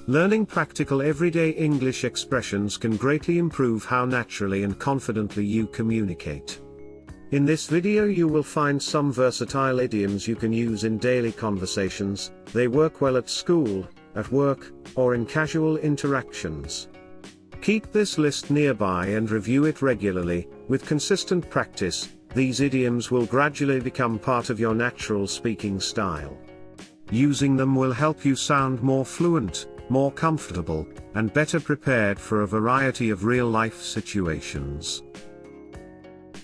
Learning practical everyday English expressions can greatly improve how naturally and confidently you communicate. In this video you will find some versatile idioms you can use in daily conversations. They work well at school, at work, or in casual interactions. Keep this list nearby and review it regularly. With consistent practice, these idioms will gradually become part of your natural speaking style. Using them will help you sound more fluent, more comfortable, and better prepared for a variety of real-life situations.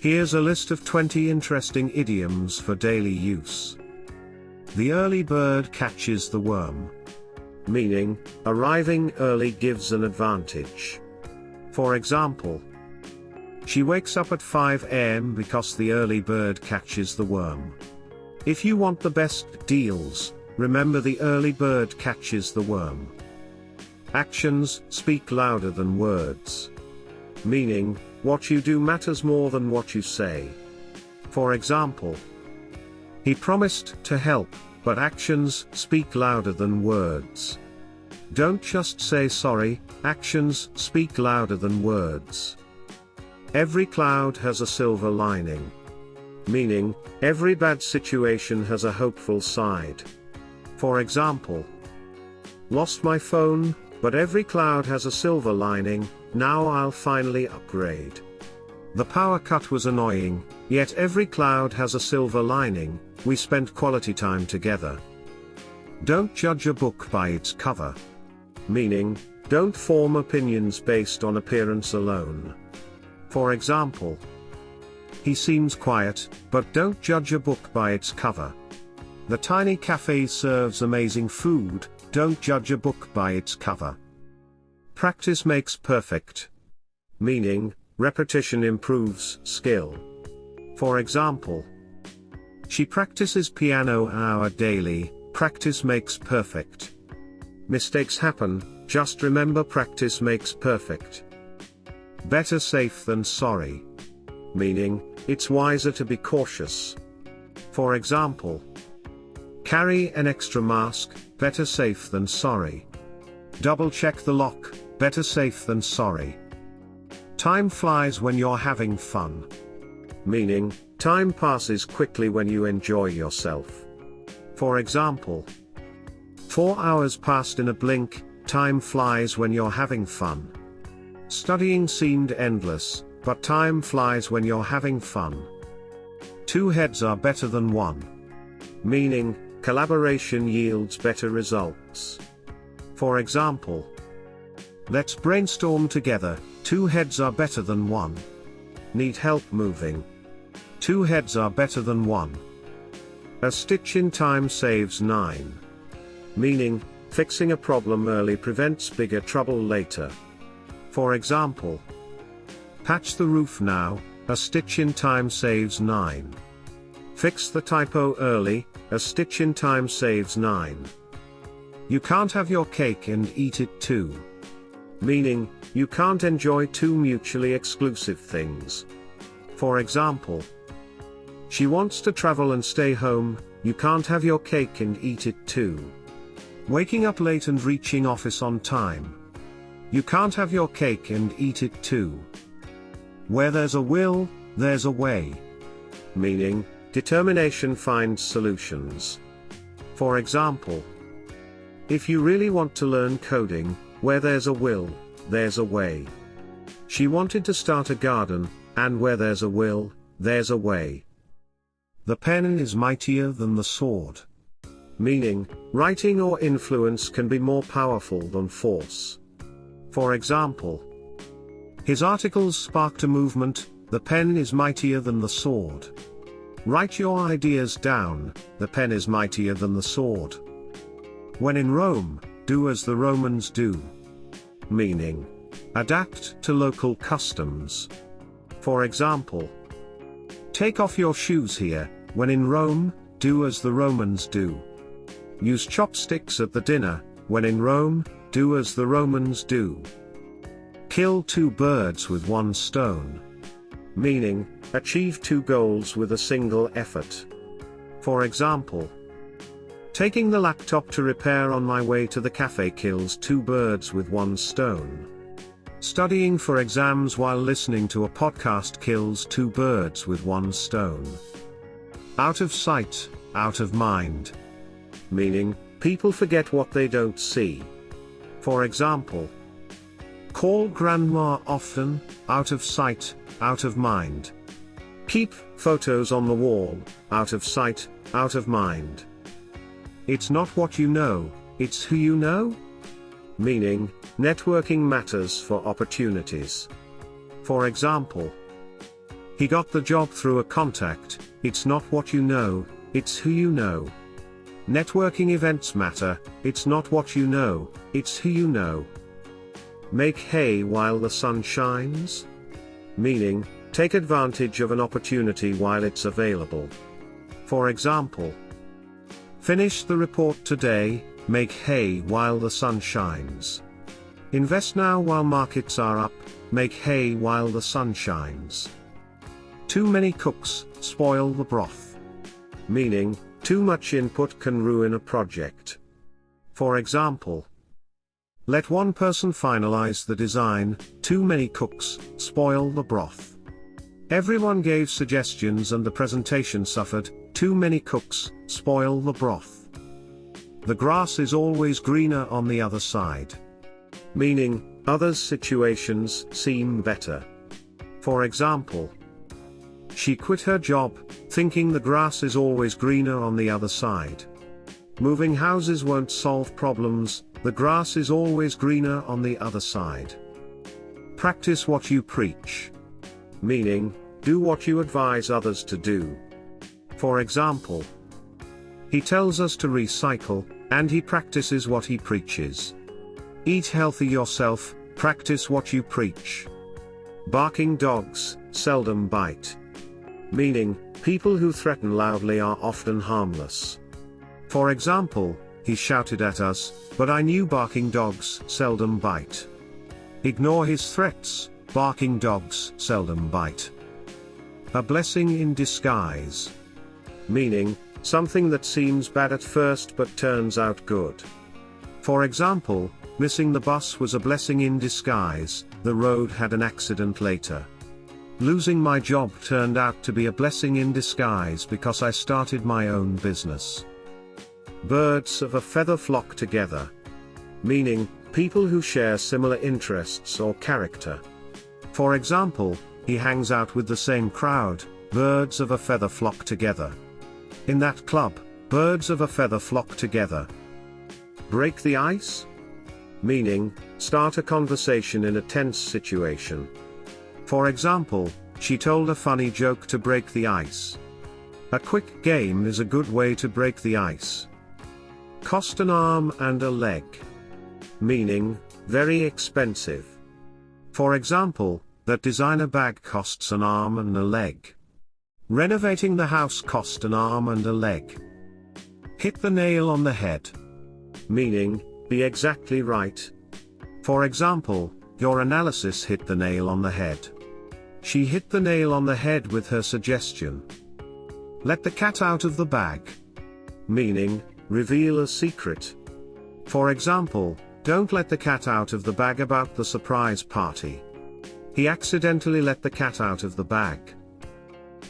Here's a list of 20 interesting idioms for daily use. The early bird catches the worm. Meaning, arriving early gives an advantage. For example, she wakes up at 5 a.m. because the early bird catches the worm. If you want the best deals, remember the early bird catches the worm. Actions speak louder than words. Meaning, what you do matters more than what you say. For example, he promised to help, but actions speak louder than words. Don't just say sorry, actions speak louder than words. Every cloud has a silver lining. Meaning, every bad situation has a hopeful side. For example, lost my phone, but every cloud has a silver lining, now I'll finally upgrade. The power cut was annoying, yet every cloud has a silver lining, we spent quality time together. Don't judge a book by its cover. Meaning, don't form opinions based on appearance alone. For example, he seems quiet, but don't judge a book by its cover. The tiny cafe serves amazing food, don't judge a book by its cover. Practice makes perfect. Meaning, repetition improves skill. For example, she practices piano an hour daily, practice makes perfect. Mistakes happen, just remember practice makes perfect. Better safe than sorry. Meaning, it's wiser to be cautious. For example, carry an extra mask, better safe than sorry. Double check the lock, better safe than sorry. Time flies when you're having fun. Meaning, time passes quickly when you enjoy yourself. For example, 4 hours passed in a blink, time flies when you're having fun. Studying seemed endless, but time flies when you're having fun. 2 heads are better than 1. Meaning, collaboration yields better results. For example, let's brainstorm together, 2 heads are better than 1. Need help moving? 2 heads are better than 1. A stitch in time saves 9. Meaning, fixing a problem early prevents bigger trouble later. For example, patch the roof now, a stitch in time saves 9. Fix the typo early, a stitch in time saves 9. You can't have your cake and eat it too. Meaning, you can't enjoy 2 mutually exclusive things. For example, she wants to travel and stay home, you can't have your cake and eat it too. Waking up late and reaching office on time. You can't have your cake and eat it too. Where there's a will, there's a way. Meaning, determination finds solutions. For example, if you really want to learn coding, where there's a will, there's a way. She wanted to start a garden, and where there's a will, there's a way. The pen is mightier than the sword. Meaning, writing or influence can be more powerful than force. For example, his articles sparked a movement, the pen is mightier than the sword. Write your ideas down, the pen is mightier than the sword. When in Rome, do as the Romans do. Meaning, adapt to local customs. For example, take off your shoes here, when in Rome, do as the Romans do. Use chopsticks at the dinner, when in Rome, do as the Romans do. Kill 2 birds with 1 stone. Meaning, achieve 2 goals with a single effort. For example, Taking the laptop to repair on my way to the cafe kills two birds with one stone. Studying for exams while listening to a podcast kills two birds with one stone. Out of sight, out of mind. Meaning, people forget what they don't see. For example, call grandma often, out of sight, out of mind. Keep photos on the wall, out of sight, out of mind. It's not what you know, it's who you know? Meaning, networking matters for opportunities. For example, he got the job through a contact. It's not what you know, it's who you know. Networking events matter, it's not what you know, it's who you know. Make hay while the sun shines? Meaning, take advantage of an opportunity while it's available. For example, finish the report today, make hay while the sun shines. Invest now while markets are up, make hay while the sun shines. Too many cooks spoil the broth. Meaning, too much input can ruin a project. For example, let one person finalize the design, too many cooks spoil the broth. Everyone gave suggestions and the presentation suffered, too many cooks spoil the broth. The grass is always greener on the other side. Meaning, others' situations seem better. For example, she quit her job, thinking the grass is always greener on the other side. Moving houses won't solve problems, the grass is always greener on the other side. Practice what you preach. Meaning, do what you advise others to do. For example, he tells us to recycle, and he practices what he preaches. Eat healthy yourself, practice what you preach. Barking dogs seldom bite. Meaning, people who threaten loudly are often harmless. For example, he shouted at us, but I knew barking dogs seldom bite. Ignore his threats, barking dogs seldom bite. A blessing in disguise. Meaning, something that seems bad at first but turns out good. For example, missing the bus was a blessing in disguise, the road had an accident later. Losing my job turned out to be a blessing in disguise because I started my own business. Birds of a feather flock together. Meaning, people who share similar interests or character. For example, he hangs out with the same crowd, birds of a feather flock together. In that club, birds of a feather flock together. Break the ice? Meaning, start a conversation in a tense situation. For example, she told a funny joke to break the ice. A quick game is a good way to break the ice. Cost an arm and a leg. Meaning, very expensive. For example, that designer bag costs an arm and a leg. Renovating the house cost an arm and a leg. Hit the nail on the head. Meaning, be exactly right. For example, your analysis hit the nail on the head. She hit the nail on the head with her suggestion. Let the cat out of the bag. Meaning, reveal a secret. For example, don't let the cat out of the bag about the surprise party. He accidentally let the cat out of the bag.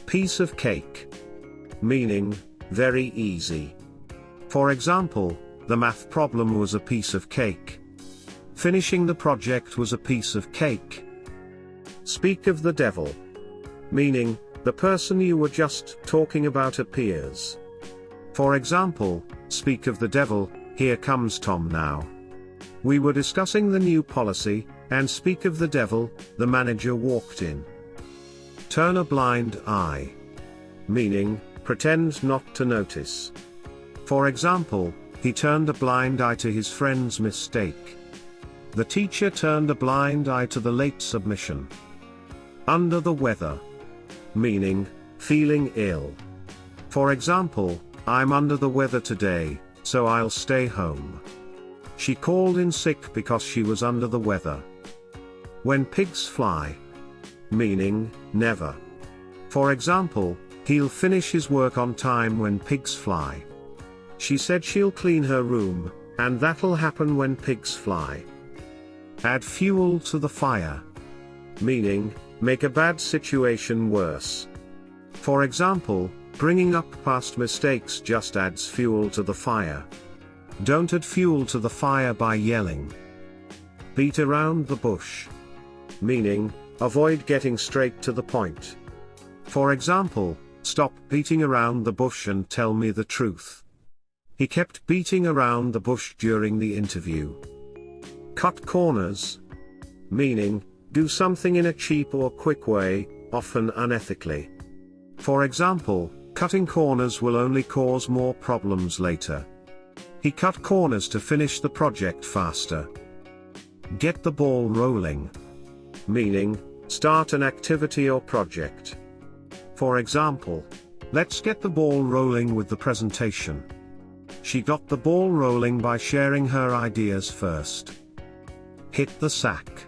Piece of cake. Meaning, very easy. For example, the math problem was a piece of cake. Finishing the project was a piece of cake. Speak of the devil. Meaning, the person you were just talking about appears. For example, speak of the devil, here comes Tom now. We were discussing the new policy, and speak of the devil, the manager walked in. Turn a blind eye. Meaning, pretend not to notice. For example, he turned a blind eye to his friend's mistake. The teacher turned a blind eye to the late submission. Under the weather. Meaning, feeling ill. For example, I'm under the weather today, so I'll stay home. She called in sick because she was under the weather. When pigs fly. Meaning, never. For example, he'll finish his work on time when pigs fly. She said she'll clean her room, and that'll happen when pigs fly. Add fuel to the fire. Meaning, make a bad situation worse. For example, bringing up past mistakes just adds fuel to the fire. Don't add fuel to the fire by yelling. Beat around the bush. Meaning, avoid getting straight to the point. For example, stop beating around the bush and tell me the truth. He kept beating around the bush during the interview. Cut corners. Meaning, do something in a cheap or quick way, often unethically. For example, cutting corners will only cause more problems later. He cut corners to finish the project faster. Get the ball rolling. Meaning, start an activity or project. For example, let's get the ball rolling with the presentation. She got the ball rolling by sharing her ideas first. Hit the sack.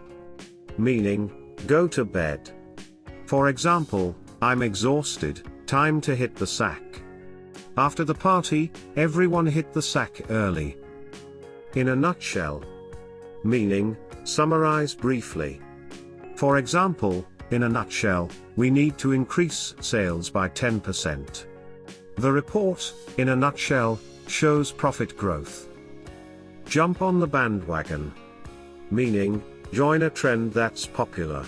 Meaning, go to bed. For example, I'm exhausted, time to hit the sack. After the party, everyone hit the sack early. In a nutshell. Meaning, summarize briefly. For example, in a nutshell, we need to increase sales by 10%. The report, in a nutshell, shows profit growth. Jump on the bandwagon. Meaning, join a trend that's popular.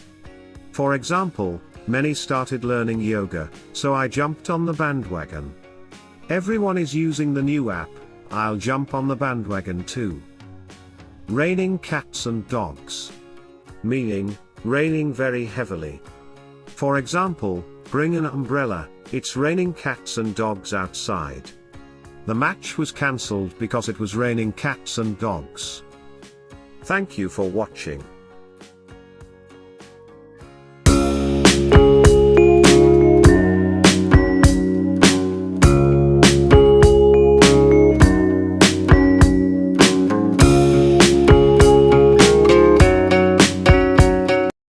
For example, many started learning yoga, so I jumped on the bandwagon. Everyone is using the new app, I'll jump on the bandwagon too. Raining cats and dogs. Meaning, raining very heavily. For example, bring an umbrella, it's raining cats and dogs outside. The match was cancelled because it was raining cats and dogs. Thank you for watching.